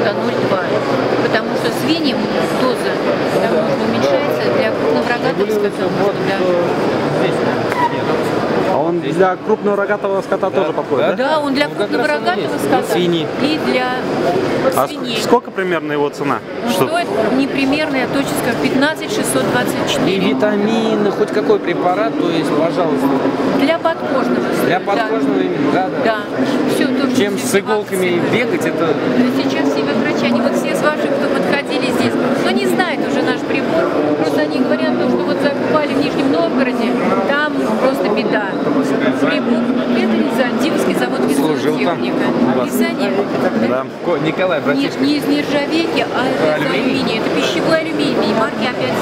до 0,2. Потому что свиньям доза там нужно уменьшается, для крупнорогатых скота. А он для крупного рогатого скота тоже подходит, да? Да, он для крупного рогатого скота и для свиней. Сколько примерно его цена? Стоит не примерно, я точно скажу, 15 624. И витамины, хоть какой препарат, то есть, пожалуйста. Для подкожного. Для подкожного именно, да. Да. Все то, что чем с иголками бегать, это... Но сейчас все врачи, они вот все с ваших, кто подходили здесь, но не знают уже наш прибор. Просто они говорят, что вот закупали в Нижнем Новгороде, там просто беда. Прибор, это Византийский завод византехника. Византия. Да. Николай, Нет, не из нержавейки, а из алюминия. Это пищевой алюминий, марки опять